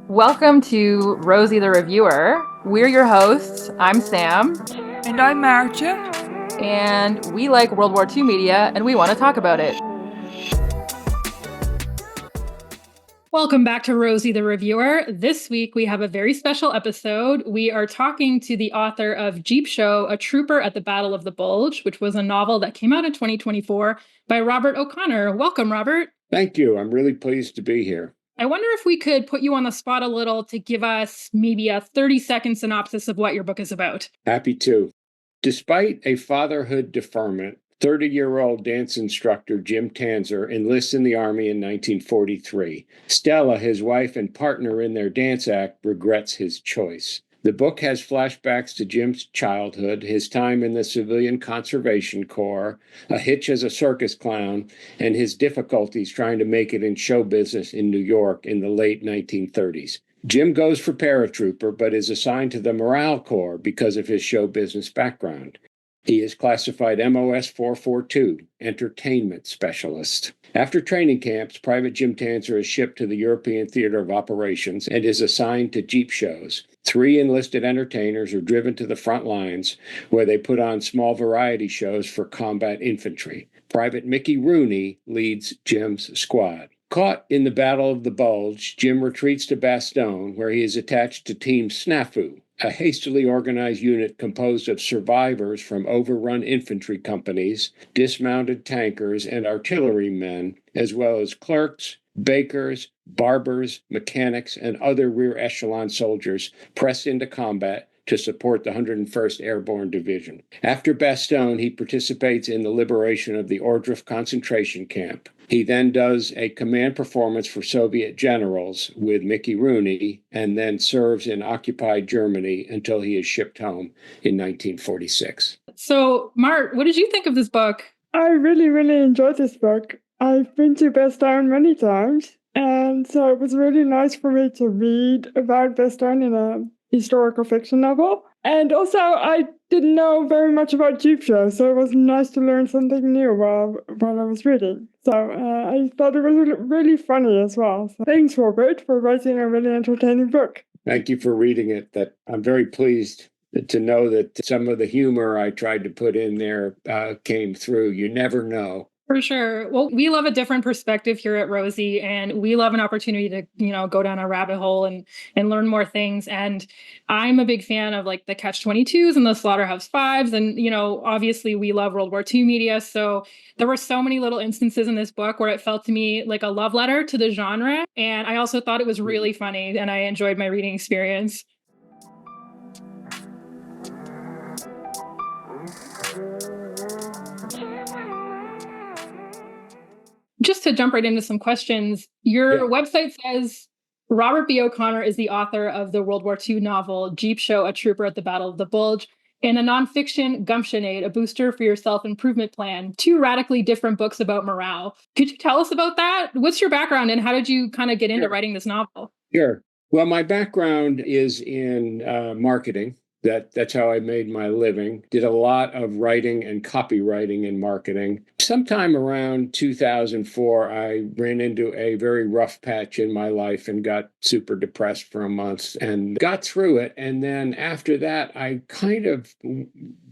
Welcome to Rosie the Reviewer. We're your hosts. I'm Sam, And I'm Marcia. and we like World War II media, and we want to talk about it. Welcome back to Rosie the Reviewer. This week we have a very special episode. We are talking to the author of Jeep Show, A Trooper at the Battle of the Bulge, which was a novel that came out in 2024 by Robert O'Connor. Welcome, Robert. Thank you. I'm really pleased to be here. I wonder if we could put you on the spot a little to give us maybe a 30-second synopsis of what your book is about. Happy to. Despite a fatherhood deferment, 30-year-old dance instructor Jim Tanzer enlists in the Army in 1943. Stella, his wife and partner in their dance act, regrets his choice. The book has flashbacks to Jim's childhood, his time in the Civilian Conservation Corps, a hitch as a circus clown, and his difficulties trying to make it in show business in New York in the late 1930s. Jim goes for paratrooper, but is assigned to the Morale Corps because of his show business background. He is classified MOS 442, Entertainment Specialist. After training camps, Private Jim Tanzer is shipped to the European Theater of Operations and is assigned to Jeep shows. 3 enlisted entertainers are driven to the front lines, where they put on small variety shows for combat infantry. Private Mickey Rooney leads Jim's squad. Caught in the Battle of the Bulge, Jim retreats to Bastogne, where he is attached to Team Snafu, a hastily organized unit composed of survivors from overrun infantry companies, dismounted tankers, and artillerymen, as well as clerks, bakers, barbers, mechanics, and other rear echelon soldiers pressed into combat to support the 101st Airborne Division. After Bastogne, he participates in the liberation of the Ordreff concentration camp. He then does a command performance for Soviet generals with Mickey Rooney, and then serves in occupied Germany until he is shipped home in 1946. So, Mart, what did you think of this book? I really enjoyed this book. I've been to Bastogne many times, and so it was really nice for me to read about Bastogne in a historical fiction novel. And also, I didn't know very much about Jeep Show, so it was nice to learn something new while I was reading. So I thought it was really funny as well. So thanks, Robert, for writing a really entertaining book. Thank you for reading it. That I'm very pleased to know that some of the humor I tried to put in there came through. You never know. For sure. Well, we love a different perspective here at Rosie, and we love an opportunity to, go down a rabbit hole and learn more things. And I'm a big fan of like the Catch-22s and the Slaughterhouse Fives. And, obviously we love World War II media. So there were so many little instances in this book where it felt to me like a love letter to the genre. And I also thought it was really funny, and I enjoyed my reading experience. Just to jump right into some questions, your website says Robert B. O'Connor is the author of the World War II novel Jeep Show, A Trooper at the Battle of the Bulge, and a nonfiction Gumption Aid, a booster for your self-improvement plan, 2 radically different books about morale. Could you tell us about that? What's your background, and how did you kind of get into writing this novel? Sure. Well, my background is in marketing. That's how I made my living. Did a lot of writing and copywriting in marketing. Sometime around 2004, I ran into a very rough patch in my life and got super depressed for a month and got through it. And then after that, I kind of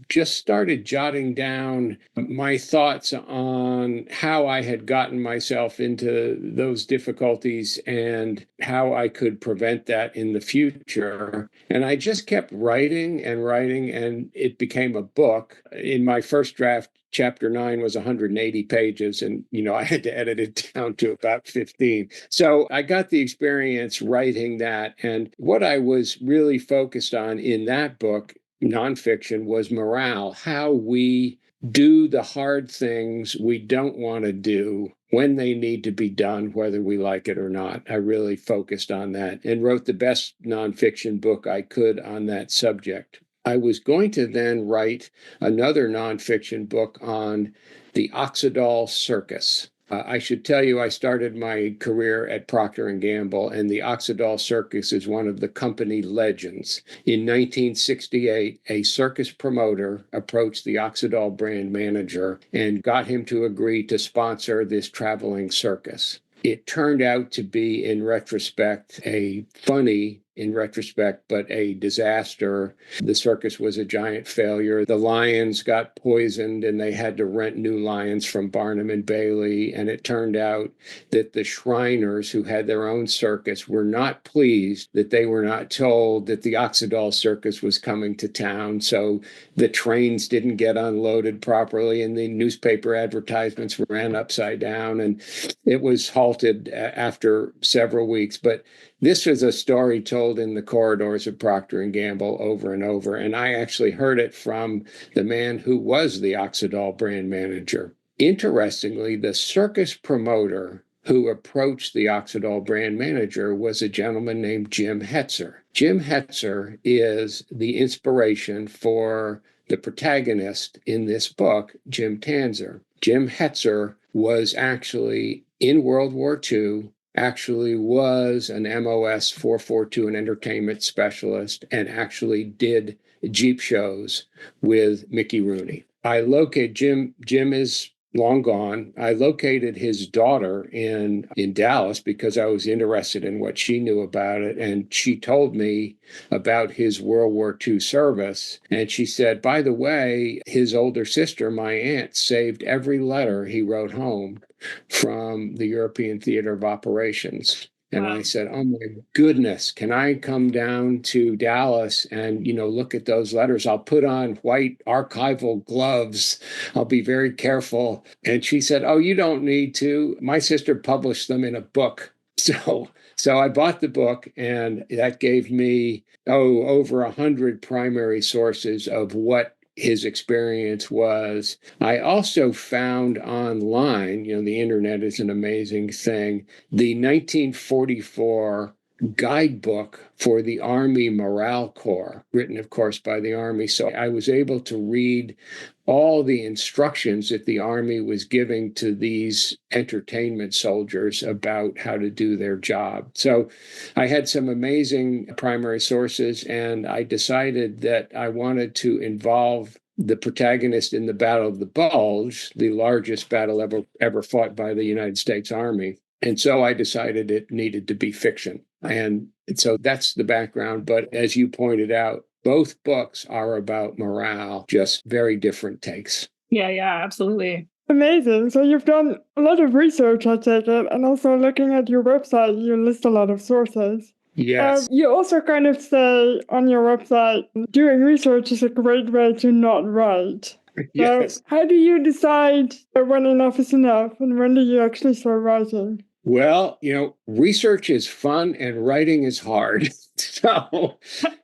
just started jotting down my thoughts on how I had gotten myself into those difficulties and how I could prevent that in the future. And I just kept writing, and it became a book. In my first draft, chapter 9 was 180 pages, and I had to edit it down to about 15. So I got the experience writing that. And what I was really focused on in that book, nonfiction, was morale, how we do the hard things we don't want to do when they need to be done, whether we like it or not. I really focused on that and wrote the best nonfiction book I could on that subject. I was going to then write another nonfiction book on the Oxydol Circus. I should tell you, I started my career at Procter & Gamble, and the Oxydol Circus is one of the company legends. In 1968, a circus promoter approached the Oxydol brand manager and got him to agree to sponsor this traveling circus. it turned out to be, in retrospect, a funny, in retrospect, but a disaster. The circus was a giant failure. The lions got poisoned and they had to rent new lions from Barnum and Bailey. And it turned out that the Shriners, who had their own circus, were not pleased that they were not told that the Oxydol circus was coming to town. So the trains didn't get unloaded properly and the newspaper advertisements ran upside down. And it was halted after several weeks. But this was a story told in the corridors of Procter & Gamble over and over. And I actually heard it from the man who was the Oxydol brand manager. Interestingly, the circus promoter who approached the Oxydol brand manager was a gentleman named Jim Hetzer. Jim Hetzer is the inspiration for the protagonist in this book, Jim Tanzer. Jim Hetzer was actually in World War II, actually was an MOS 442, an entertainment specialist, and actually did Jeep shows with Mickey Rooney. Jim is long gone. I located his daughter in Dallas because I was interested in what she knew about it. And she told me about his World War II service. And she said, by the way, his older sister, my aunt, saved every letter he wrote home from the European Theater of Operations. And wow. I said, oh my goodness, can I come down to Dallas and, look at those letters? I'll put on white archival gloves. I'll be very careful. And she said, oh, you don't need to. My sister published them in a book. So I bought the book, and that gave me, over 100 primary sources of what his experience was. I also found online, the internet is an amazing thing, the 1944 guidebook for the Army Morale Corps, written, of course, by the Army. So I was able to read all the instructions that the Army was giving to these entertainment soldiers about how to do their job. So I had some amazing primary sources, and I decided that I wanted to involve the protagonist in the Battle of the Bulge, the largest battle ever fought by the United States Army. And so I decided it needed to be fiction. And so that's the background. But as you pointed out, both books are about morale, just very different takes. Yeah, absolutely. Amazing. So you've done a lot of research, I take it, and also looking at your website, you list a lot of sources. Yes. You also kind of say on your website, doing research is a great way to not write. Yes. So how do you decide when enough is enough, and when do you actually start writing? Well, research is fun and writing is hard. So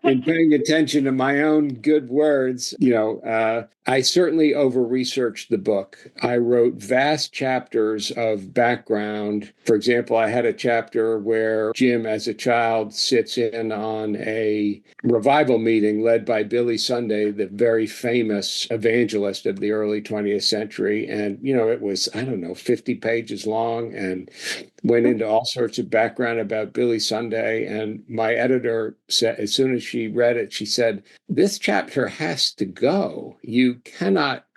in paying attention to my own good words, I certainly over-researched the book. I wrote vast chapters of background. For example, I had a chapter where Jim, as a child, sits in on a revival meeting led by Billy Sunday, the very famous evangelist of the early 20th century. And, it was, 50 pages long, and went into all sorts of background about Billy Sunday. And my editor said, as soon as she read it, she said, this chapter has to go.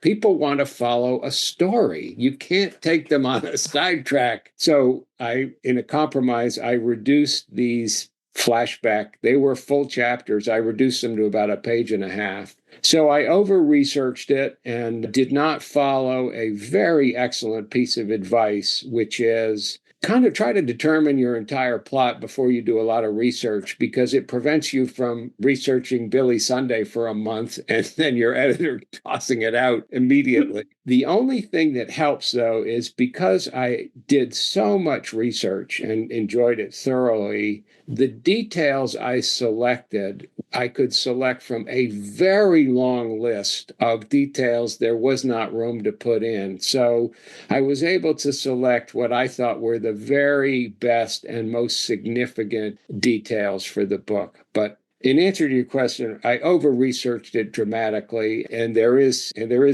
People want to follow a story. You can't take them on a sidetrack. So in a compromise, I reduced these flashback. They were full chapters. I reduced them to about a page and a half. So I over-researched it and did not follow a very excellent piece of advice, which is kind of try to determine your entire plot before you do a lot of research, because it prevents you from researching Billy Sunday for a month and then your editor tossing it out immediately. The only thing that helps, though, is because I did so much research and enjoyed it thoroughly, the details I selected, I could select from a very long list of details there was not room to put in. So I was able to select what I thought were the very best and most significant details for the book. But in answer to your question, I over-researched it dramatically, and there is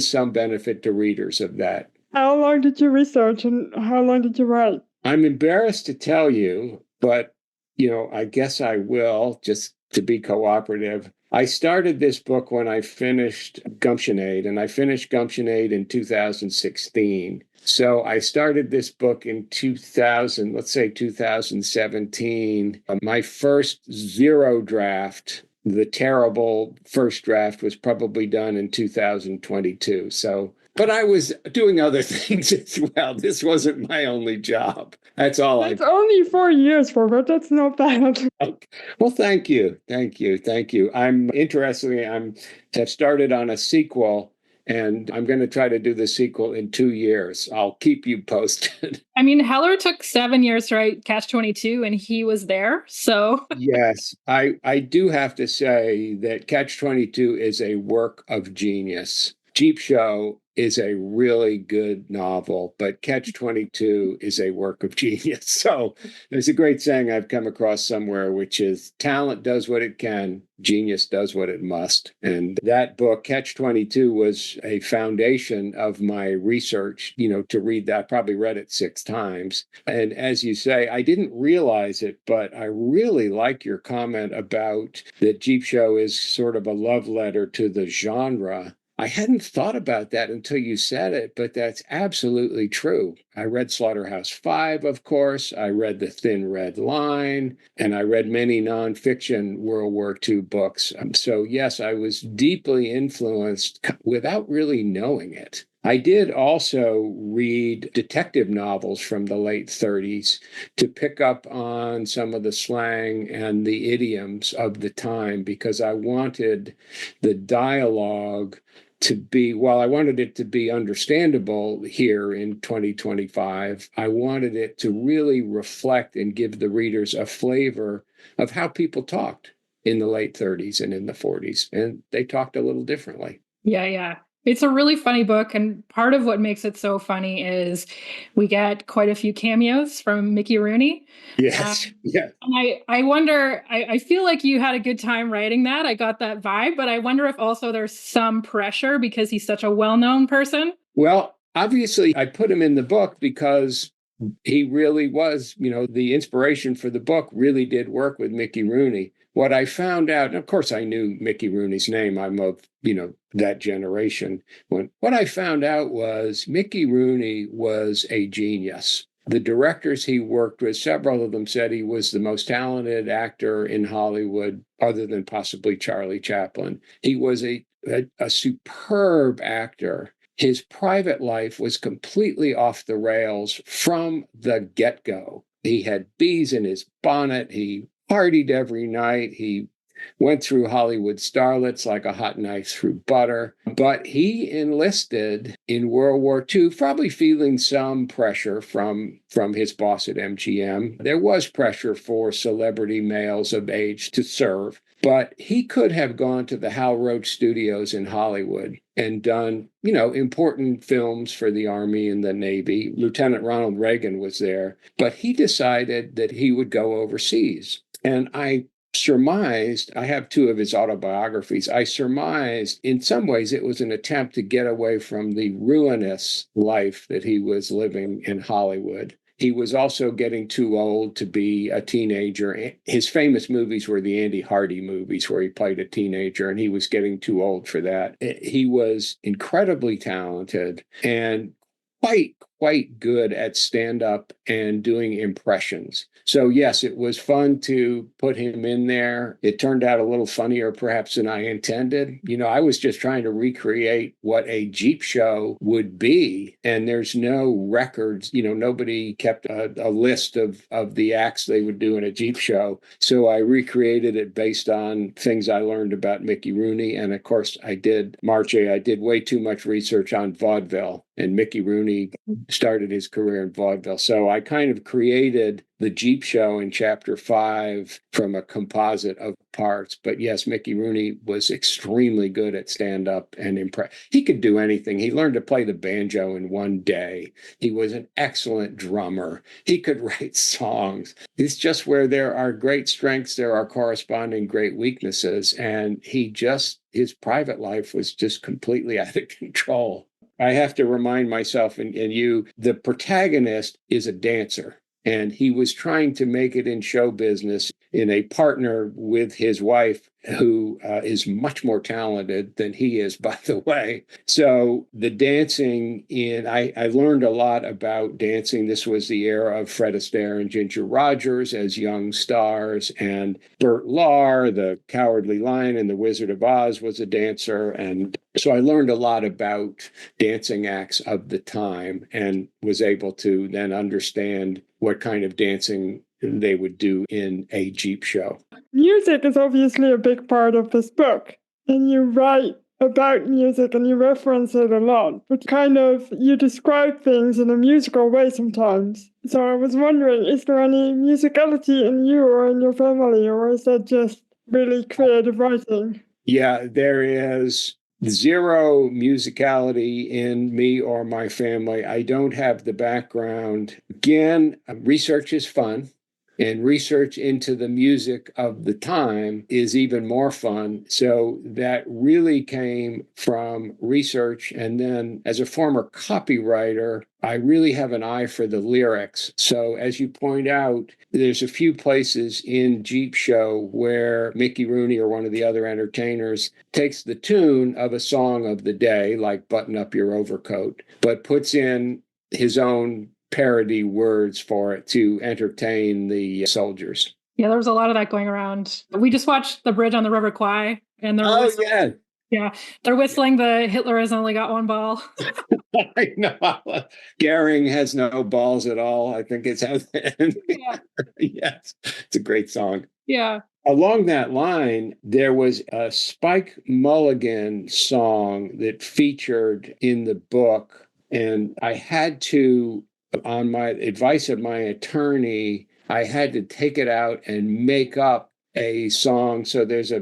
some benefit to readers of that. How long did you research and how long did you write? I'm embarrassed to tell you, but I guess I will, just to be cooperative. I started this book when I finished Gumptionade, and I finished Gumptionade in 2016. So I started this book in 2000, let's say 2017. My first zero draft, the terrible first draft, was probably done in 2022. So, but I was doing other things as well. This wasn't my only job. That's all That's only 4 years, Robert. That's not bad. Okay. Well, thank you. Thank you. Thank you. I'm interestingly, have started on a sequel, and I'm going to try to do the sequel in 2 years. I'll keep you posted. I mean, Heller took 7 years to write Catch 22, and he was there. So Yes, I do have to say that Catch 22 is a work of genius. Jeep Show is a really good novel, but Catch 22 is a work of genius. So there's a great saying I've come across somewhere, which is talent does what it can, genius does what it must. And that book, Catch 22, was a foundation of my research, to read that. I probably read it 6 times. And as you say, I didn't realize it, but I really like your comment about that Jeep Show is sort of a love letter to the genre. I hadn't thought about that until you said it, but that's absolutely true. I read Slaughterhouse-Five, of course. I read The Thin Red Line, and I read many nonfiction World War II books. So yes, I was deeply influenced without really knowing it. I did also read detective novels from the late 30s to pick up on some of the slang and the idioms of the time, because I wanted the dialogue to be, while I wanted it to be understandable here in 2025, I wanted it to really reflect and give the readers a flavor of how people talked in the late 30s and in the 40s. And they talked a little differently. yeah. It's a really funny book, and part of what makes it so funny is we get quite a few cameos from Mickey Rooney. Yes. Yeah. And I wonder, I feel like you had a good time writing that. I got that vibe, but I wonder if also there's some pressure because he's such a well-known person. Well, obviously, I put him in the book because he really was, the inspiration for the book really did work with Mickey Rooney. What I found out, and of course I knew Mickey Rooney's name, I'm of, that generation. What I found out was Mickey Rooney was a genius. The directors he worked with, several of them said he was the most talented actor in Hollywood, other than possibly Charlie Chaplin. He was a superb actor. His private life was completely off the rails from the get-go. He had bees in his bonnet. He partied every night. He went through Hollywood starlets like a hot knife through butter. But he enlisted in World War II, probably feeling some pressure from his boss at MGM. There was pressure for celebrity males of age to serve. But he could have gone to the Hal Roach Studios in Hollywood and done, important films for the Army and the Navy. Lieutenant Ronald Reagan was there, but he decided that he would go overseas. And I surmised, I have 2 of his autobiographies, I surmised in some ways it was an attempt to get away from the ruinous life that he was living in Hollywood. He was also getting too old to be a teenager. His famous movies were the Andy Hardy movies where he played a teenager, and he was getting too old for that. He was incredibly talented and quite good at stand-up and doing impressions. So yes, it was fun to put him in there. It turned out a little funnier perhaps than I intended. I was just trying to recreate what a Jeep show would be. And there's no records, nobody kept a list of the acts they would do in a Jeep show. So I recreated it based on things I learned about Mickey Rooney. And of course I did way too much research on vaudeville. And Mickey Rooney started his career in vaudeville. So I kind of created the Jeep show in chapter 5 from a composite of parts. But yes, Mickey Rooney was extremely good at stand-up and impress. He could do anything. He learned to play the banjo in one day. He was an excellent drummer. He could write songs. It's just where there are great strengths, there are corresponding great weaknesses. And his private life was just completely out of control. I have to remind myself and you, the protagonist is a dancer. and he was trying to make it in show business in a partner with his wife, who is much more talented than he is, by the way. So the dancing I learned a lot about dancing. This was the era of Fred Astaire and Ginger Rogers as young stars, and Burt Lahr, the Cowardly Lion and the Wizard of Oz, was a dancer. And so I learned a lot about dancing acts of the time and was able to then understand what kind of dancing they would do in a Jeep show. Music is obviously a big part of this book, and you write about music and you reference it a lot, but you describe things in a musical way sometimes. So I was wondering, is there any musicality in you or in your family, or is that just really creative writing? Yeah, there is zero musicality in me or my family. I don't have the background. Again, research is fun. And research into the music of the time is even more fun. So that really came from research. And then as a former copywriter, I really have an eye for the lyrics. So as you point out, there's a few places in Jeep Show where Mickey Rooney or one of the other entertainers takes the tune of a song of the day, like Button Up Your Overcoat, but puts in his own parody words for it to entertain the soldiers. Yeah, there was a lot of that going around. We just watched The Bridge on the River Kwai, and they're whistling the Hitler has only got one ball. I know. Goering has no balls at all, I think it's out there. Yeah. Yes, it's a great song. Yeah. Along that line, there was a Spike Mulligan song that featured in the book, and I had to, on my advice of my attorney, I had to take it out and make up a song. So there's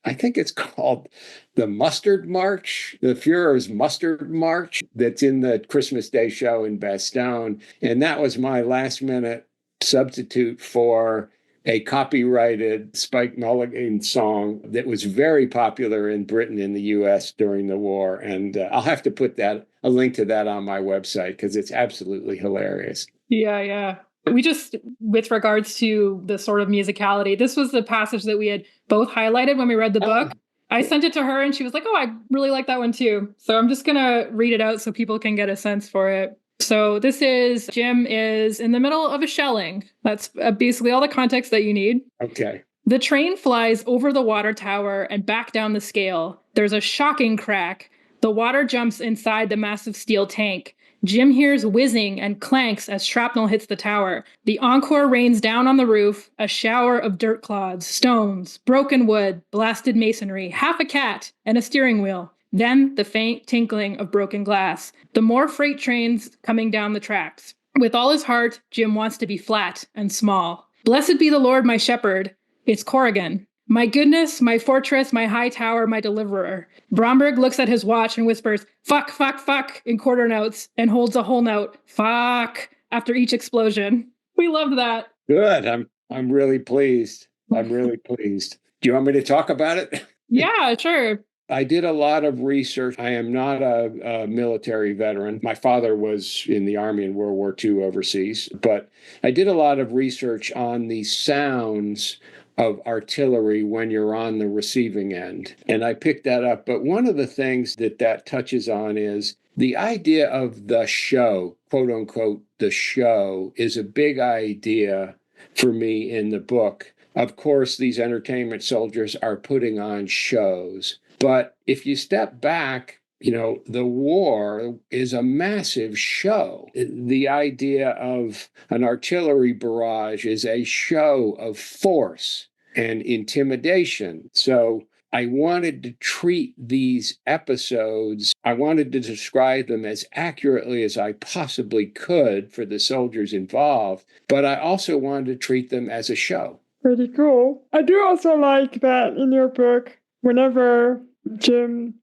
I think it's called the Mustard March, the Fuhrer's Mustard March, that's in the Christmas Day show in Bastogne. And that was my last minute substitute for a copyrighted Spike Mulligan song that was very popular in Britain and the US during the war. And I'll have to put a link to that on my website because it's absolutely hilarious. Yeah. We just, with regards to the sort of musicality, this was the passage that we had both highlighted when we read the book. I sent it to her and she was like, oh, I really like that one too. So I'm just going to read it out so people can get a sense for it. So Jim is in the middle of a shelling. That's basically all the context that you need. Okay. The train flies over the water tower and back down the scale. There's a shocking crack. The water jumps inside the massive steel tank. Jim hears whizzing and clanks as shrapnel hits the tower. The encore rains down on the roof, a shower of dirt clods, stones, broken wood, blasted masonry, half a cat, and a steering wheel. Then the faint tinkling of broken glass. The more freight trains coming down the tracks. With all his heart, Jim wants to be flat and small. Blessed be the Lord, my shepherd. It's Corrigan. My goodness, my fortress, my high tower, my deliverer. Bromberg looks at his watch and whispers, fuck, fuck, fuck, in quarter notes, and holds a whole note, fuck, after each explosion. We loved that. Good. I'm really pleased. I'm really pleased. Do you want me to talk about it? Yeah, sure. I did a lot of research. I am not a military veteran. My father was in the Army in World War II overseas, but I did a lot of research on the sounds of artillery when you're on the receiving end. And I picked that up. But one of the things that touches on is the idea of the show, quote unquote, the show is a big idea for me in the book. Of course, these entertainment soldiers are putting on shows. But if you step back, the war is a massive show. The idea of an artillery barrage is a show of force and intimidation. So I wanted to treat these episodes, I wanted to describe them as accurately as I possibly could for the soldiers involved, but I also wanted to treat them as a show. Pretty cool. I do also like that in your book, whenever Jim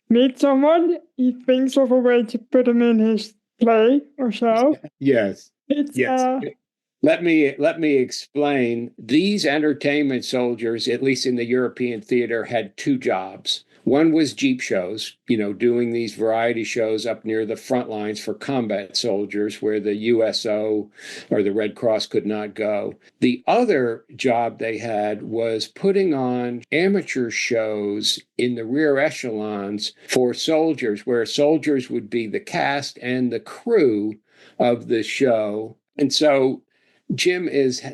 meets someone, he thinks of a way to put them in his play or show. Yes. Yes. Let me explain. These entertainment soldiers, at least in the European theater, had two jobs. One was Jeep shows, doing these variety shows up near the front lines for combat soldiers where the USO or the Red Cross could not go. The other job they had was putting on amateur shows in the rear echelons for soldiers, where soldiers would be the cast and the crew of the show. And so Jim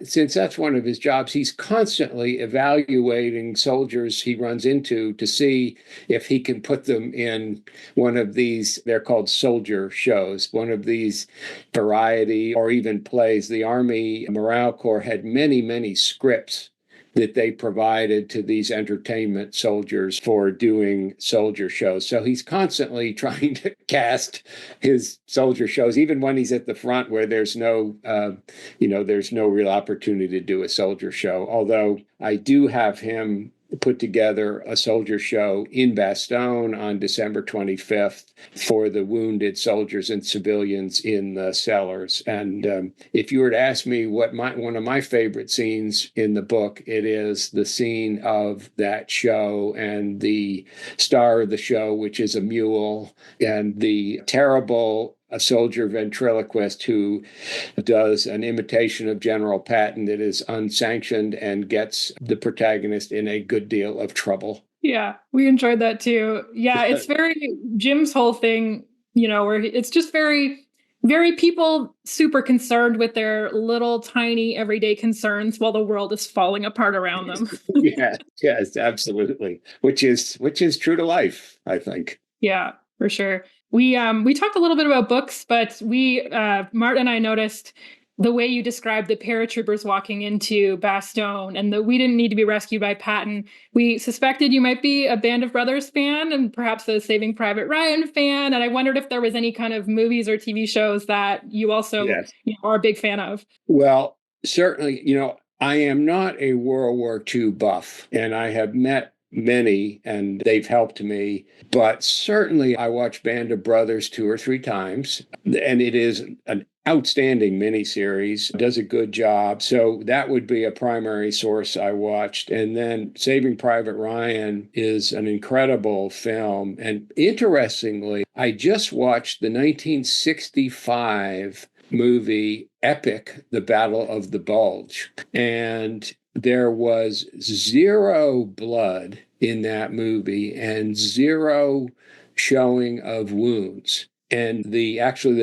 since that's one of his jobs, he's constantly evaluating soldiers he runs into to see if he can put them in one of these, they're called soldier shows, one of these variety or even plays. The Army Morale Corps had many, many scripts that they provided to these entertainment soldiers for doing soldier shows. So he's constantly trying to cast his soldier shows, even when he's at the front where there's no real opportunity to do a soldier show. Although I do have him put together a soldier show in Bastogne on December 25th for the wounded soldiers and civilians in the cellars. And if you were to ask me what one of my favorite scenes in the book, it is the scene of that show and the star of the show, which is a mule, and the terrible a soldier ventriloquist who does an imitation of General Patton that is unsanctioned and gets the protagonist in a good deal of trouble. Yeah, we enjoyed that too. Yeah, it's very Jim's whole thing, where it's just very, very people super concerned with their little tiny everyday concerns while the world is falling apart around them. Yes, absolutely. Which is true to life, I think. Yeah, for sure. We talked a little bit about books, but Mart and I noticed the way you described the paratroopers walking into Bastogne and that we didn't need to be rescued by Patton. We suspected you might be a Band of Brothers fan and perhaps a Saving Private Ryan fan. And I wondered if there was any kind of movies or TV shows that you also are a big fan of. Well, certainly, I am not a World War II buff, and I have met many, and they've helped me. But certainly I watched Band of Brothers 2 or 3 times, and it is an outstanding miniseries, does a good job. So that would be a primary source I watched. And then Saving Private Ryan is an incredible film. And interestingly, I just watched the 1965 movie epic, The Battle of the Bulge. And there was 0 blood in that movie and 0 showing of wounds. And the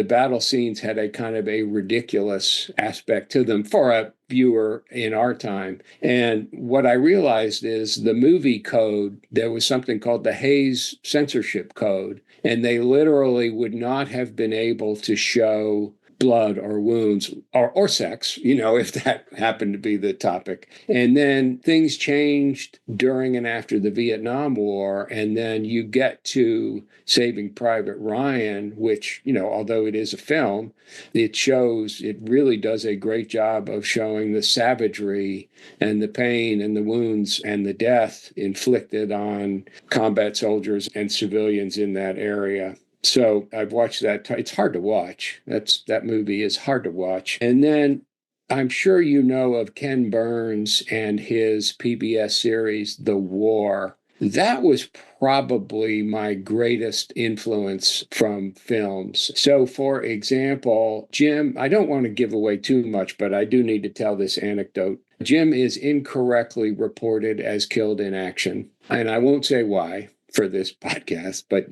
battle scenes had a kind of a ridiculous aspect to them for a viewer in our time. And what I realized is the movie code, there was something called the Hays Censorship Code, and they literally would not have been able to show blood or wounds or sex, if that happened to be the topic. And then things changed during and after the Vietnam War. And then you get to Saving Private Ryan, which, although it is a film, it really does a great job of showing the savagery and the pain and the wounds and the death inflicted on combat soldiers and civilians in that area. So I've watched that. It's hard to watch. That movie is hard to watch. And then I'm sure you know of Ken Burns and his PBS series, The War. That was probably my greatest influence from films. So, for example, Jim, I don't want to give away too much, but I do need to tell this anecdote. Jim is incorrectly reported as killed in action. And I won't say why for this podcast, but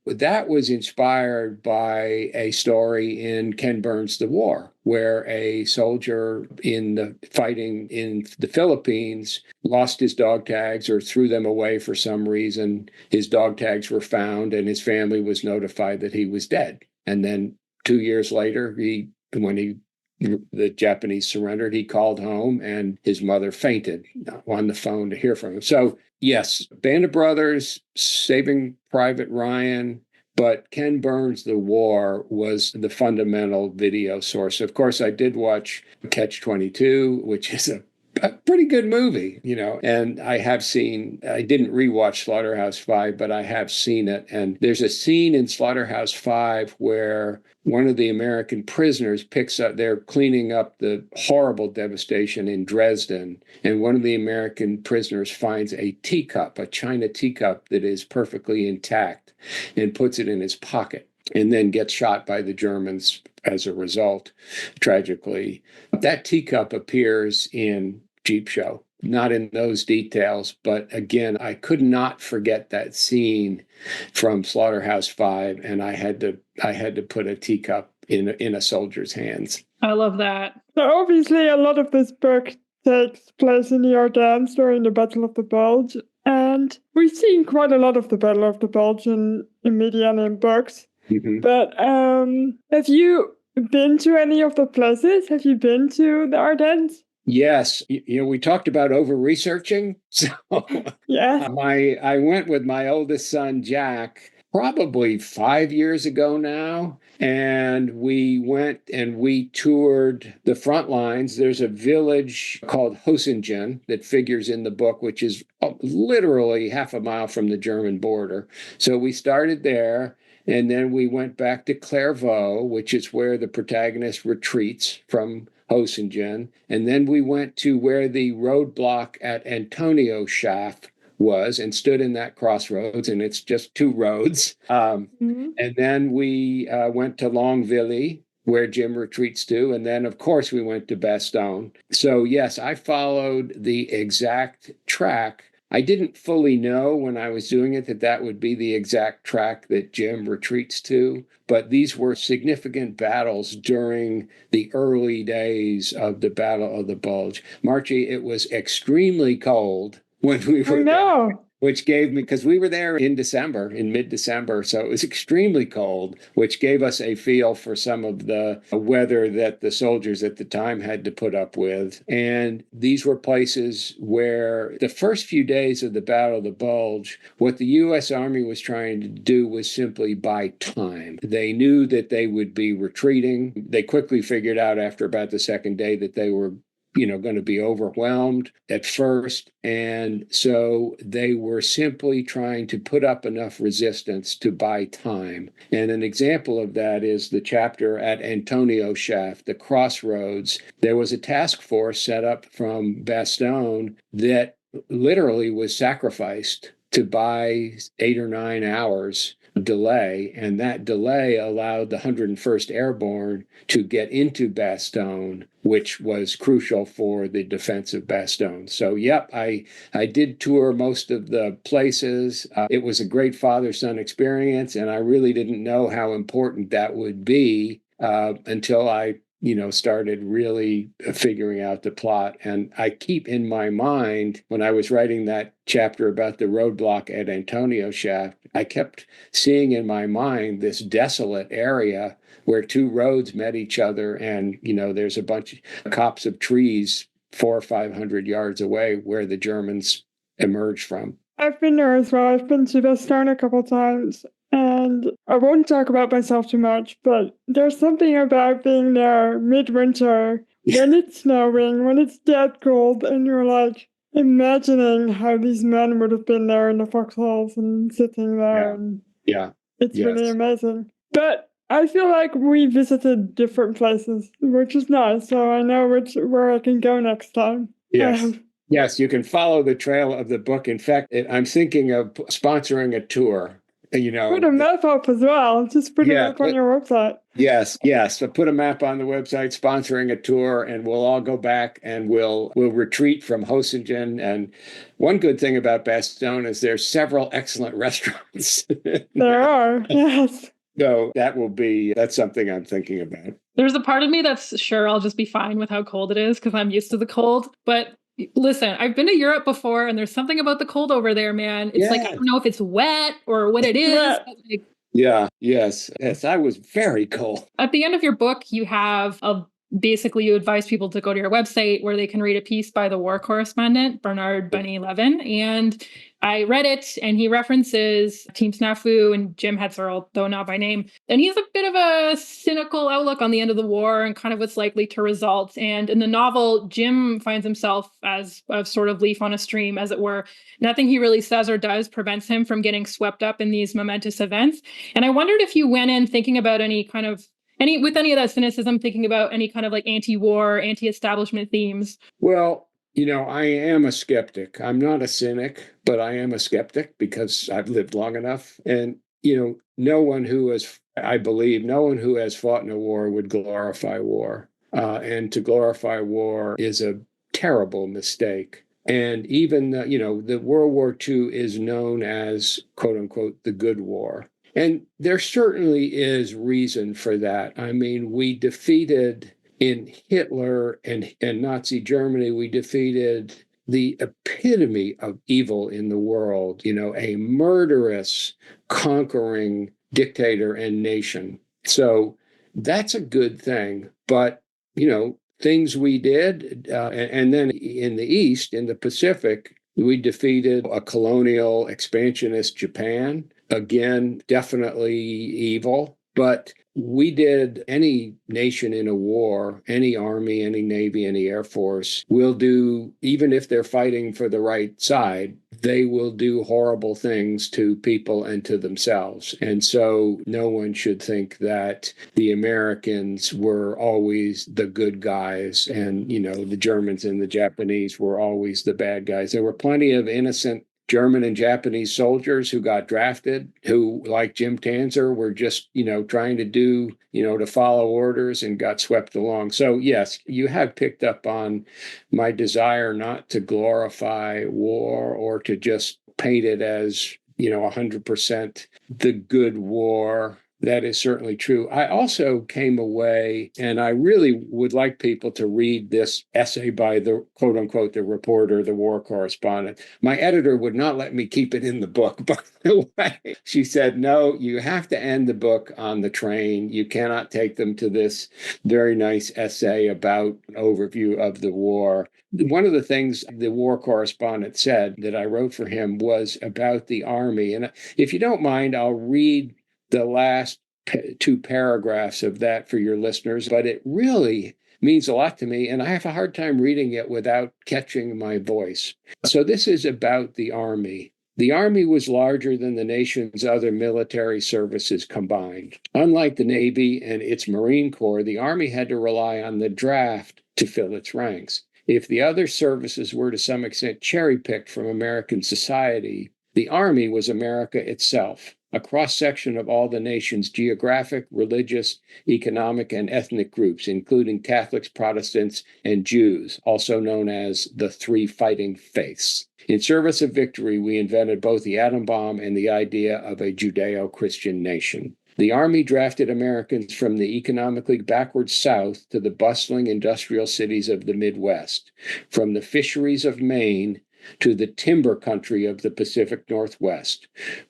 that was inspired by a story in Ken Burns' The War, where a soldier fighting in the Philippines lost his dog tags or threw them away for some reason. His dog tags were found and his family was notified that he was dead. And then 2 years later, when the Japanese surrendered, he called home and his mother fainted on the phone to hear from him. So yes, Band of Brothers, Saving Private Ryan, but Ken Burns' The War was the fundamental video source. Of course, I did watch Catch-22, which is a pretty good movie, and I didn't rewatch Slaughterhouse-Five, but I have seen it. And there's a scene in Slaughterhouse-Five where one of the American prisoners they're cleaning up the horrible devastation in Dresden. And one of the American prisoners finds a teacup, a China teacup that is perfectly intact, and puts it in his pocket, and then gets shot by the Germans as a result, tragically. That teacup appears in Jeep Show. Not in those details, but again, I could not forget that scene from Slaughterhouse-Five, and I had to put a teacup in a soldier's hands. I love that. So obviously a lot of this book takes place in the Ardennes during the Battle of the Bulge, and we've seen quite a lot of the Battle of the Bulge in media and in books. Mm-hmm. But have you been to any of the places? Have you been to the Ardennes? Yes. We talked about over-researching. So Yeah. I went with my oldest son, Jack, probably 5 years ago now. And we went and we toured the front lines. There's a village called Hosingen that figures in the book, which is literally half a mile from the German border. So we started there. And then we went back to Clairvaux, which is where the protagonist retreats from Hosingen. And then we went to where the roadblock at Antonio Shaft was and stood in that crossroads, and it's just two roads. And then we went to Longvilly, where Jim retreats to. And then, of course, we went to Bastogne. So, yes, I followed the exact track. I didn't fully know when I was doing it that would be the exact track that Jim retreats to, but these were significant battles during the early days of the Battle of the Bulge. Marchie, it was extremely cold when we were there, which gave me, because we were there in mid-December, so it was extremely cold, which gave us a feel for some of the weather that the soldiers at the time had to put up with. And these were places where the first few days of the Battle of the Bulge, what the U.S. Army was trying to do was simply buy time. They knew that they would be retreating. They quickly figured out after about the second day that they were going to be overwhelmed at first. And so they were simply trying to put up enough resistance to buy time. And an example of that is the chapter at Antonio Shaft, the crossroads. There was a task force set up from Bastogne that literally was sacrificed to buy 8 or 9 hours delay, and that delay allowed the 101st Airborne to get into Bastogne, which was crucial for the defense of Bastogne. So, yep, I did tour most of the places. It was a great father-son experience, and I really didn't know how important that would be until I started really figuring out the plot. And I keep in my mind, when I was writing that chapter about the roadblock at Antonio Shaft, I kept seeing in my mind this desolate area where two roads met each other. And, there's a bunch of copse of trees 400 or 500 yards away where the Germans emerged from. I've been there as well. I've been to Bastogne a couple of times. And I won't talk about myself too much, but there's something about being there midwinter, when it's snowing, when it's dead cold, and you're like imagining how these men would have been there in the foxholes and sitting there. Yeah. It's really amazing. But I feel like we visited different places, which is nice. So I know where I can go next time. Yes. Yes, you can follow the trail of the book. In fact, I'm thinking of sponsoring a tour. Put a map up as well. Just put a map on your website. Yes. So put a map on the website, sponsoring a tour, and we'll all go back and we'll retreat from Hosingen. And one good thing about Bastogne is there's several excellent restaurants. There are, yes. So that's something I'm thinking about. There's a part of me that's sure I'll just be fine with how cold it is because I'm used to the cold. But listen, I've been to Europe before, and there's something about the cold over there, man. It's like, I don't know if it's wet or what it is. Yes, I was very cold. At the end of your book, you have a basically you advise people to go to your website where they can read a piece by the war correspondent, Bernard Bunny Levin. And I read it, and he references Team Snafu and Jim Hetzel, though not by name. And he has a bit of a cynical outlook on the end of the war and kind of what's likely to result. And in the novel, Jim finds himself as a sort of leaf on a stream, as it were. Nothing he really says or does prevents him from getting swept up in these momentous events. And I wondered if you went in thinking about any of that cynicism, thinking about any kind of like anti-war, anti-establishment themes. Well, I am a skeptic. I'm not a cynic, but I am a skeptic because I've lived long enough. And, I believe no one who has fought in a war would glorify war. And to glorify war is a terrible mistake. And even, the World War II is known as, quote unquote, the good war. And there certainly is reason for that. I mean, we defeated in Hitler and Nazi Germany, we defeated the epitome of evil in the world, a murderous, conquering dictator and nation. So that's a good thing. But, things we did, and then in the East, in the Pacific, we defeated a colonial expansionist Japan. Again, definitely evil. But we did any nation in a war, any army, any navy, any air force will do, even if they're fighting for the right side, they will do horrible things to people and to themselves. And so no one should think that the Americans were always the good guys and, the Germans and the Japanese were always the bad guys. There were plenty of innocent German and Japanese soldiers who got drafted, who, like Jim Tanzer, were just, trying to do, to follow orders and got swept along. So, yes, you have picked up on my desire not to glorify war or to just paint it as, 100% the good war. That is certainly true. I also came away, and I really would like people to read this essay by the quote unquote, the reporter, the war correspondent. My editor would not let me keep it in the book, by the way. She said, no, you have to end the book on the train. You cannot take them to this very nice essay about an overview of the war. One of the things the war correspondent said that I wrote for him was about the Army. And if you don't mind, I'll read the last two paragraphs of that for your listeners, but it really means a lot to me, and I have a hard time reading it without catching my voice. So this is about the Army. The Army was larger than the nation's other military services combined. Unlike the Navy and its Marine Corps, the Army had to rely on the draft to fill its ranks. If the other services were to some extent cherry-picked from American society, the Army was America itself, a cross-section of all the nation's geographic, religious, economic, and ethnic groups, including Catholics, Protestants, and Jews, also known as the three fighting faiths. In service of victory, we invented both the atom bomb and the idea of a Judeo-Christian nation. The Army drafted Americans from the economically backward South to the bustling industrial cities of the Midwest, from the fisheries of Maine to the timber country of the Pacific Northwest,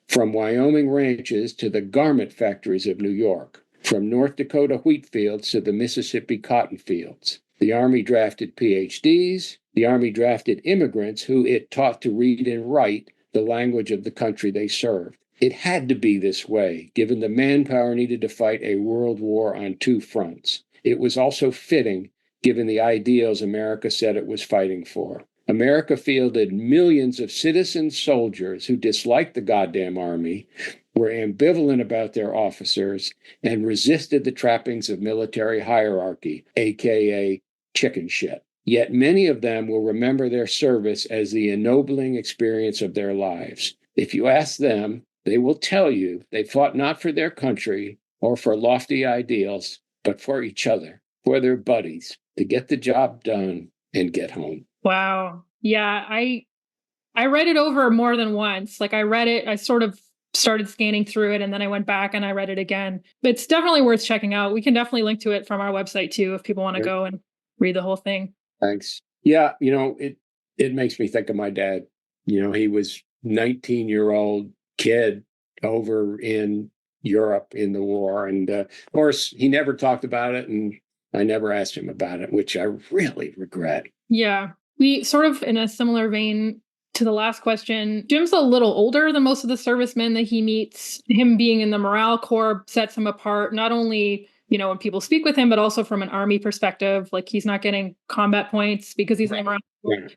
from Wyoming ranches to the garment factories of New York, from North Dakota wheat fields to the Mississippi cotton fields. The Army drafted PhDs. The Army drafted immigrants who it taught to read and write the language of the country they served. It had to be this way, given the manpower needed to fight a world war on two fronts. It was also fitting, given the ideals America said it was fighting for. America fielded millions of citizen soldiers who disliked the goddamn Army, were ambivalent about their officers, and resisted the trappings of military hierarchy, aka chicken shit. Yet many of them will remember their service as the ennobling experience of their lives. If you ask them, they will tell you they fought not for their country or for lofty ideals, but for each other, for their buddies, to get the job done and get home. Wow. Yeah, I read it over more than once. Like I read it, I sort of started scanning through it, and then I went back and I read it again. But it's definitely worth checking out. We can definitely link to it from our website too if people want to go and read the whole thing. Thanks. Yeah, it makes me think of my dad. He was 19-year-old kid over in Europe in the war. And of course, he never talked about it. And I never asked him about it, which I really regret. Yeah. We sort of, in a similar vein to the last question, Jim's a little older than most of the servicemen that he meets. Him being in the Morale Corps sets him apart, not only, when people speak with him, but also from an Army perspective. Like, he's not getting combat points because he's in the Morale Corps. Yeah.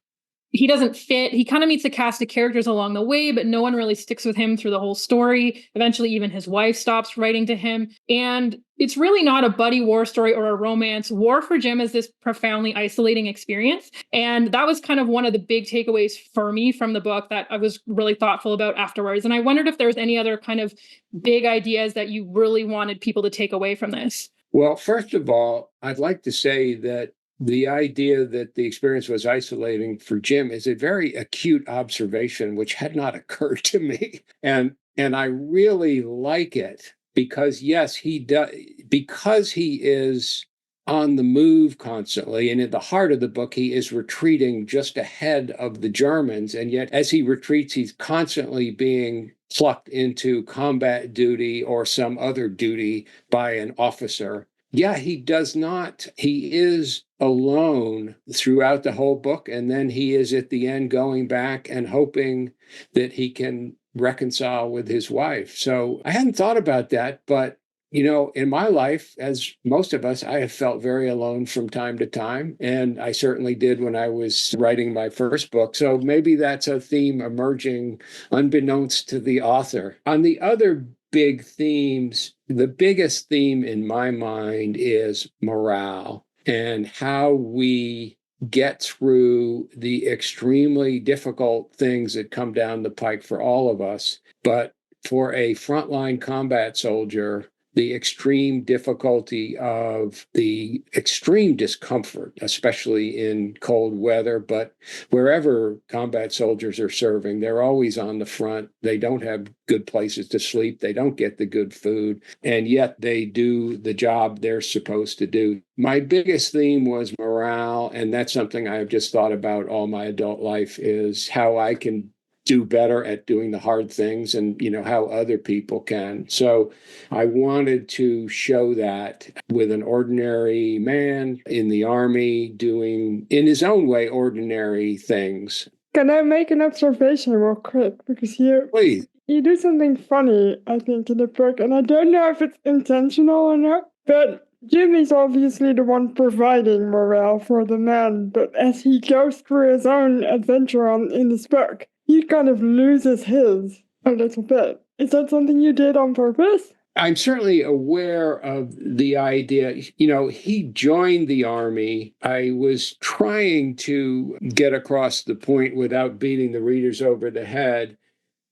He doesn't fit. He kind of meets a cast of characters along the way, but no one really sticks with him through the whole story. Eventually, even his wife stops writing to him. And it's really not a buddy war story or a romance. War for Jim is this profoundly isolating experience. And that was kind of one of the big takeaways for me from the book that I was really thoughtful about afterwards. And I wondered if there was any other kind of big ideas that you really wanted people to take away from this. Well, first of all, I'd like to say that the idea that the experience was isolating for Jim is a very acute observation, which had not occurred to me. And I really like it because, yes, he does, because he is on the move constantly. And in the heart of the book, he is retreating just ahead of the Germans. And yet, as he retreats, he's constantly being plucked into combat duty or some other duty by an officer. Yeah, he does not. He is alone throughout the whole book. And then he is at the end going back and hoping that he can reconcile with his wife. So I hadn't thought about that. But, in my life, as most of us, I have felt very alone from time to time. And I certainly did when I was writing my first book. So maybe that's a theme emerging unbeknownst to the author. On the other big themes, the biggest theme in my mind is morale and how we get through the extremely difficult things that come down the pike for all of us. But for a frontline combat soldier, the extreme difficulty of the extreme discomfort, especially in cold weather, but wherever combat soldiers are serving, they're always on the front. They don't have good places to sleep. They don't get the good food, and yet they do the job they're supposed to do. My biggest theme was morale, and that's something I've just thought about all my adult life, is how I can do better at doing the hard things and how other people can. So I wanted to show that with an ordinary man in the Army doing in his own way ordinary things. Can I make an observation real quick? Because Please. You do something funny, I think, in the book, and I don't know if it's intentional or not, but Jimmy's obviously the one providing morale for the men, but as he goes through his own adventure in this book, he kind of loses his a little bit. Is that something you did on purpose? I'm certainly aware of the idea. He joined the Army. I was trying to get across the point without beating the readers over the head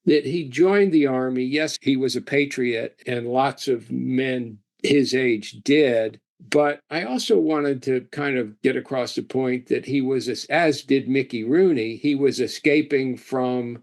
that he joined the Army. Yes, he was a patriot, and lots of men his age did. But I also wanted to kind of get across the point that he was, as did Mickey Rooney, he was escaping from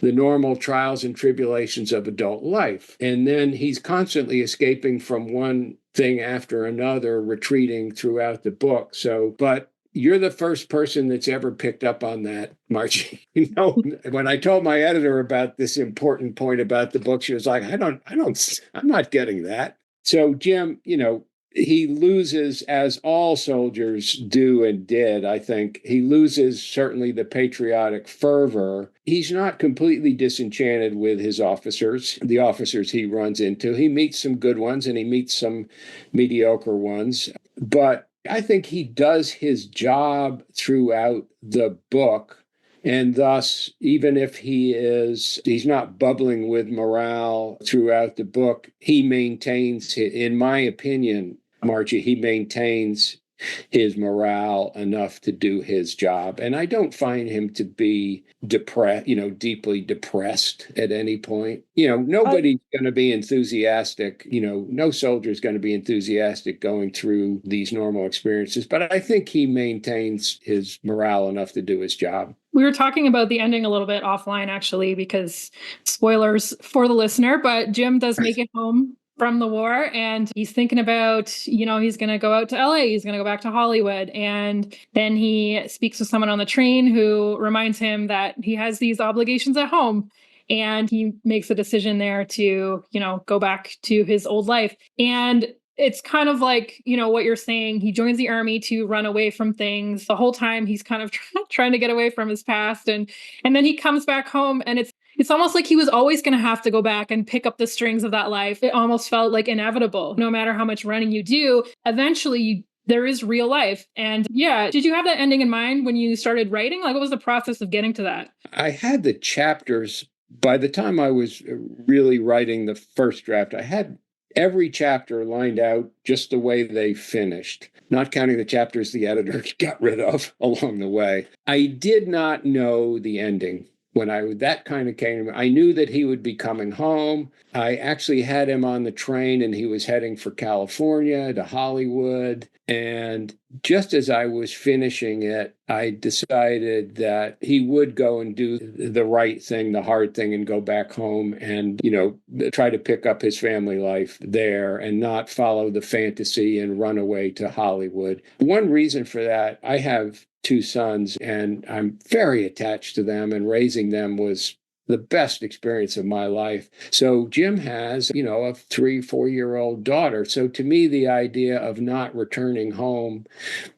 the normal trials and tribulations of adult life. And then he's constantly escaping from one thing after another, retreating throughout the book. But you're the first person that's ever picked up on that, Margie. When I told my editor about this important point about the book, she was like, I'm not getting that. So Jim, he loses, as all soldiers do and did, I think. He loses certainly the patriotic fervor. He's not completely disenchanted with his officers, the officers he runs into. He meets some good ones and he meets some mediocre ones. But I think he does his job throughout the book. And thus, even if he's not bubbling with morale throughout the book, he maintains, in my opinion, Margie, he maintains his morale enough to do his job. And I don't find him to be depressed, deeply depressed at any point. Nobody's going to be enthusiastic. No soldier's going to be enthusiastic going through these normal experiences. But I think he maintains his morale enough to do his job. We were talking about the ending a little bit offline, actually, because spoilers for the listener, but Jim does make it home from the war, and he's thinking about, he's going to go out to LA, he's going to go back to Hollywood. And then he speaks with someone on the train who reminds him that he has these obligations at home. And he makes a decision there to, go back to his old life. And it's kind of like, what you're saying. He joins the army to run away from things. The whole time he's kind of trying to get away from his past. And then he comes back home, and it's almost like he was always going to have to go back and pick up the strings of that life. It almost felt like inevitable. No matter how much running you do, eventually there is real life. And yeah, did you have that ending in mind when you started writing? Like, what was the process of getting to that? I had the chapters. By the time I was really writing the first draft, I had every chapter lined out just the way they finished, not counting the chapters the editor got rid of along the way. I did not know the ending. When that kind of came, I knew that he would be coming home. I actually had him on the train, and he was heading for California to Hollywood. And just as I was finishing it, I decided that he would go and do the right thing, the hard thing, and go back home and, try to pick up his family life there and not follow the fantasy and run away to Hollywood. One reason for that, I have two sons, and I'm very attached to them, and raising them was the best experience of my life. So Jim has, a 3-4-year-old daughter. So to me, the idea of not returning home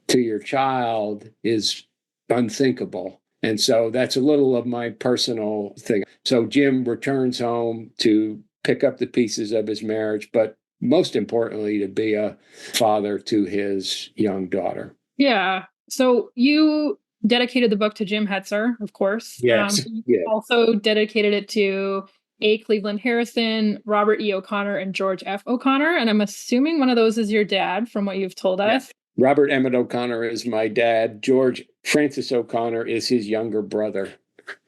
to your child is unthinkable. And so that's a little of my personal thing. So Jim returns home to pick up the pieces of his marriage, but most importantly, to be a father to his young daughter. Yeah. So you dedicated the book to Jim Hetzer, of course. Yes. You also dedicated it to A. Cleveland Harrison, Robert E. O'Connor, and George F. O'Connor. And I'm assuming one of those is your dad, from what you've told us. Yes. Robert Emmett O'Connor is my dad. George Francis O'Connor is his younger brother,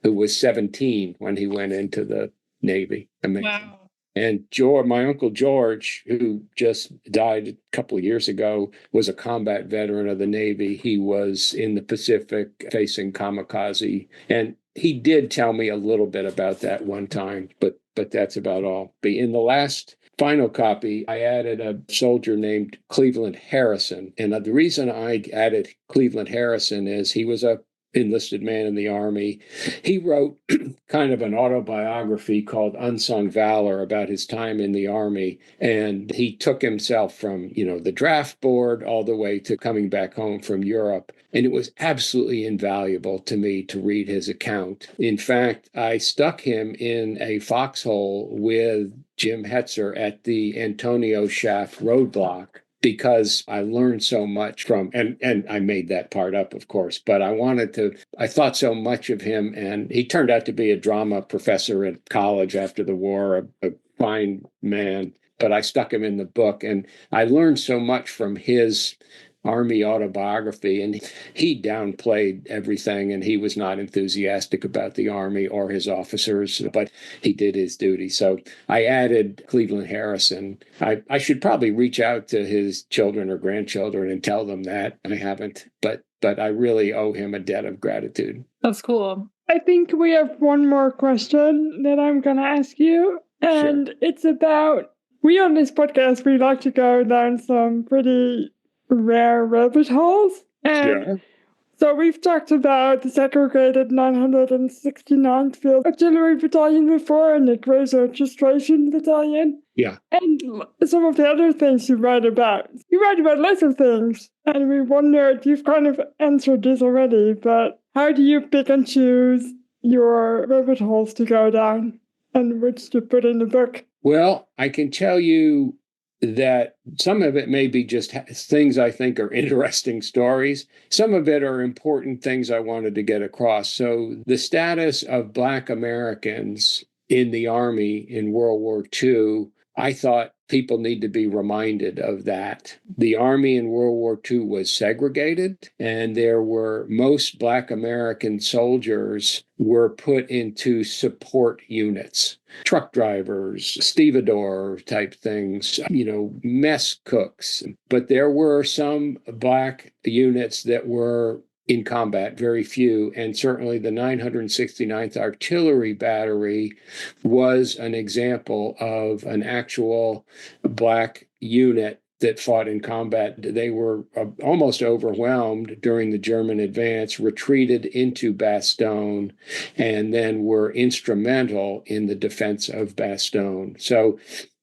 who was 17 when he went into the Navy. Amazing. Wow. And my Uncle George, who just died a couple of years ago, was a combat veteran of the Navy. He was in the Pacific facing kamikaze. And he did tell me a little bit about that one time, but that's about all. But in the last final copy, I added a soldier named Cleveland Harrison. And the reason I added Cleveland Harrison is he was a enlisted man in the Army. He wrote kind of an autobiography called Unsung Valor about his time in the Army. And he took himself from, the draft board all the way to coming back home from Europe. And it was absolutely invaluable to me to read his account. In fact, I stuck him in a foxhole with Jim Hetzer at the Antonio Shaft roadblock, because I learned so much from, and I made that part up, of course, but I thought so much of him, and he turned out to be a drama professor at college after the war, a fine man, but I stuck him in the book, and I learned so much from his Army autobiography, and he downplayed everything, and he was not enthusiastic about the Army or his officers, but he did his duty. So I added Cleveland Harrison. I should probably reach out to his children or grandchildren and tell them that. I haven't, but I really owe him a debt of gratitude. That's cool. I think we have one more question that I'm going to ask you, and It's about, we on this podcast, we like to go down some pretty rare rabbit holes. And so we've talked about the segregated 969th Field Artillery Battalion before, and the Grace Registration Battalion. Yeah. And some of the other things you write about. You write about lots of things. And we wondered, you've kind of answered this already, but how do you pick and choose your rabbit holes to go down and which to put in the book? Well, I can tell you that some of it may be just things I think are interesting stories. Some of it are important things I wanted to get across. So the status of Black Americans in the Army in World War II, I thought people need to be reminded of that. The Army in World War II was segregated, and most Black American soldiers were put into support units, truck drivers, stevedore type things, mess cooks. But there were some Black units that were in combat, very few, and certainly the 969th Artillery Battery was an example of an actual Black unit that fought in combat. They were almost overwhelmed during the German advance, retreated into Bastogne, and then were instrumental in the defense of Bastogne. So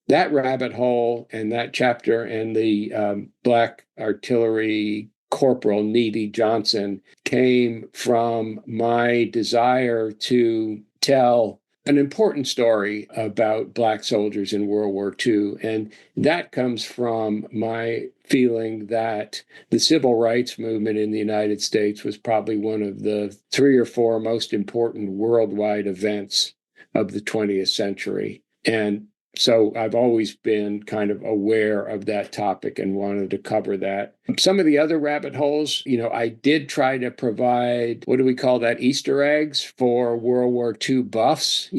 that rabbit hole and that chapter and the Black Artillery Corporal Needy Johnson came from my desire to tell an important story about Black soldiers in World War II. And that comes from my feeling that the civil rights movement in the United States was probably one of the 3 or 4 most important worldwide events of the 20th century. And so I've always been kind of aware of that topic and wanted to cover that. Some of the other rabbit holes, I did try to provide, what do we call that, Easter eggs for World War II buffs,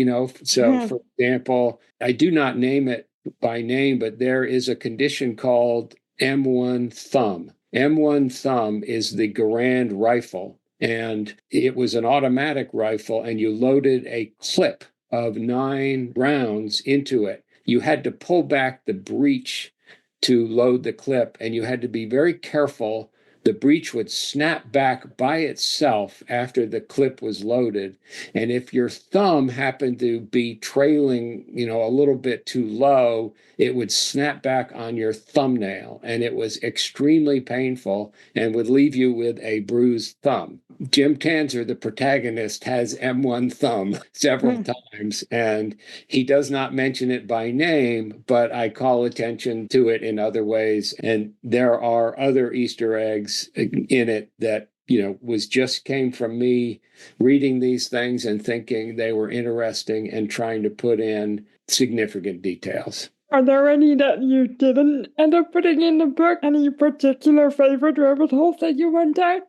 So, for example, I do not name it by name, but there is a condition called M1 thumb. M1 thumb is the Garand rifle, and it was an automatic rifle, and you loaded a clip of 9 rounds into it. You had to pull back the breech to load the clip, and you had to be very careful. The breech would snap back by itself after the clip was loaded. And if your thumb happened to be trailing, a little bit too low, it would snap back on your thumbnail. And it was extremely painful and would leave you with a bruised thumb. Jim Tanzer, the protagonist, has M1 thumb several times, and he does not mention it by name, but I call attention to it in other ways. And there are other Easter eggs in it that came from me reading these things and thinking they were interesting and trying to put in significant details. Are there any that you didn't end up putting in the book? Any particular favorite rabbit holes that you went down?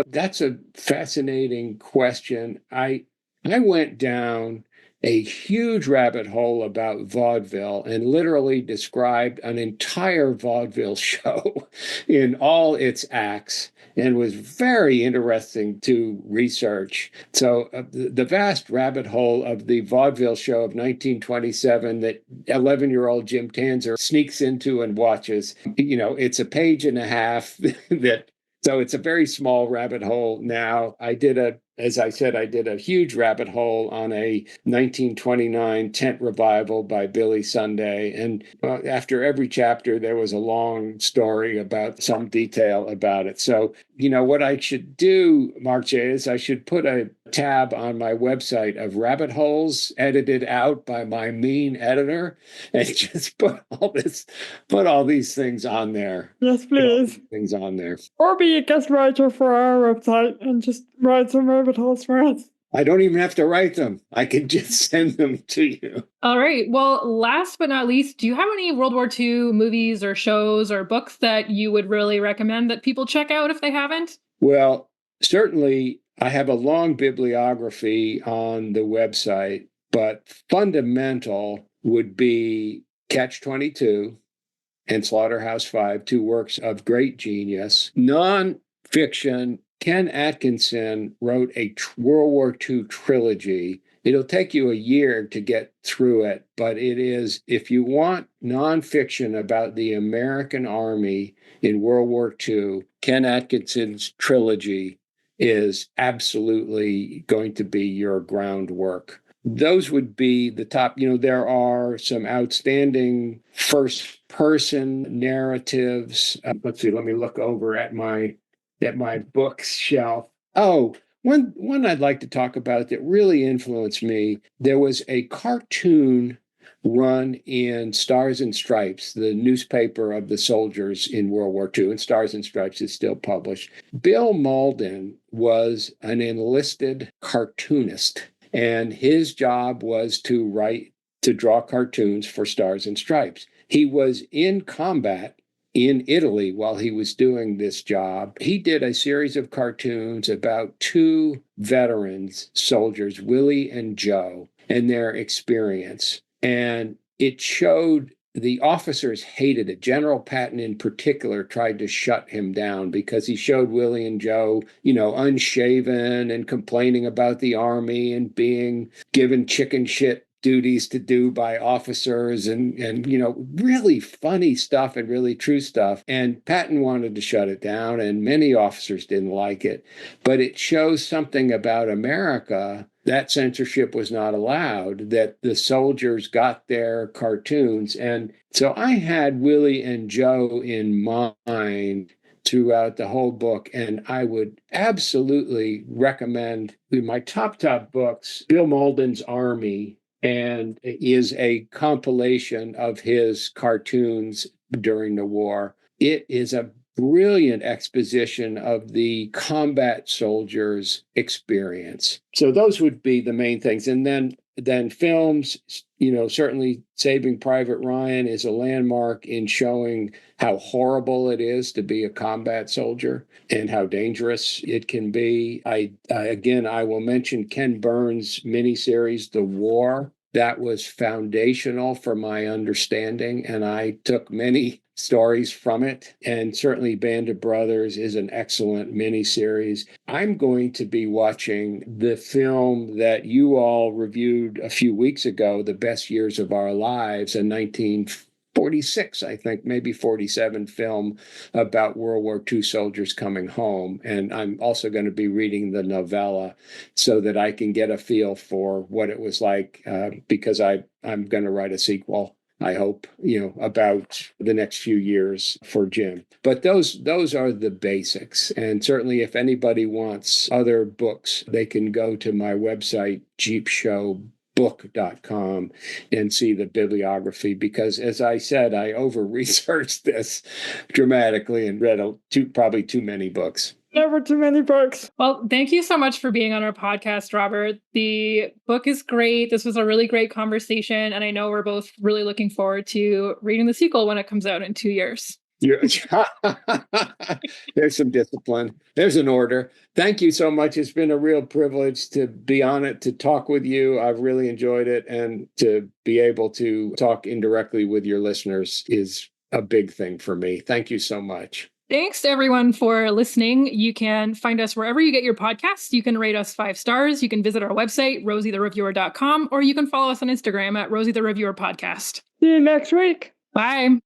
That's a fascinating question. I went down a huge rabbit hole about vaudeville and literally described an entire vaudeville show in all its acts, and was very interesting to research. So the vast rabbit hole of the vaudeville show of 1927 that 11-year-old Jim Tanzer sneaks into and watches, it's a page and a half so it's a very small rabbit hole now. As I said, I did a huge rabbit hole on a 1929 tent revival by Billy Sunday. And after every chapter, there was a long story about some detail about it. So, what I should do, Mark J., is I should put a tab on my website of rabbit holes edited out by my mean editor and just put all these things on there. Yes, please. Things on there. Or be a guest writer for our website and just write some rabbit holes for us. I don't even have to write them. I can just send them to you. All right. Well, last but not least, do you have any World War II movies or shows or books that you would really recommend that people check out if they haven't? Well, certainly I have a long bibliography on the website, but fundamental would be Catch-22 and Slaughterhouse-Five, 2 works of great genius. Non-fiction, Ken Atkinson wrote a World War II trilogy. It'll take you a year to get through it, but it is, if you want nonfiction about the American Army in World War II, Ken Atkinson's trilogy is absolutely going to be your groundwork. Those would be the top. There are some outstanding first-person narratives. Let's see, let me look over at my bookshelf. Oh, one I'd like to talk about that really influenced me. There was a cartoon run in Stars and Stripes, the newspaper of the soldiers in World War II, and Stars and Stripes is still published. Bill Malden was an enlisted cartoonist, and his job was to draw cartoons for Stars and Stripes. He was in combat in Italy while he was doing this job. He did a series of cartoons about 2 veterans soldiers, Willie and Joe, and their experience. And it showed the officers hated it. General Patton in particular tried to shut him down because he showed Willie and Joe, unshaven and complaining about the Army and being given chicken shit duties to do by officers and really funny stuff and really true stuff. And Patton wanted to shut it down, and many officers didn't like it. But it shows something about America that censorship was not allowed, that the soldiers got their cartoons. And so I had Willie and Joe in mind throughout the whole book. And I would absolutely recommend my top books, Bill Malden's Army, and is a compilation of his cartoons during the war. It is a brilliant exposition of the combat soldiers' experience. So those would be the main things. And then films, certainly Saving Private Ryan is a landmark in showing how horrible it is to be a combat soldier and how dangerous it can be. I will mention Ken Burns' miniseries, The War. That was foundational for my understanding, and I took many stories from it. And certainly Band of Brothers is an excellent miniseries. I'm going to be watching the film that you all reviewed a few weeks ago, The Best Years of Our Lives, a 1946, I think, maybe 47 film about World War II soldiers coming home. And I'm also going to be reading the novella so that I can get a feel for what it was like, because I'm going to write a sequel, I hope, about the next few years for Jim. But those are the basics. And certainly if anybody wants other books, they can go to my website, jeepshowbook.com, and see the bibliography, because as I said, I over-researched this dramatically and read probably too many books. Never too many books. Well, thank you so much for being on our podcast, Robert. The book is great. This was a really great conversation. And I know we're both really looking forward to reading the sequel when it comes out in 2 years. There's some discipline. There's an order. Thank you so much. It's been a real privilege to be on it, to talk with you. I've really enjoyed it. And to be able to talk indirectly with your listeners is a big thing for me. Thank you so much. Thanks to everyone for listening. You can find us wherever you get your podcasts. You can rate us 5 stars. You can visit our website, rosiethereviewer.com, or you can follow us on Instagram at Rosie the Reviewer Podcast. See you next week. Bye.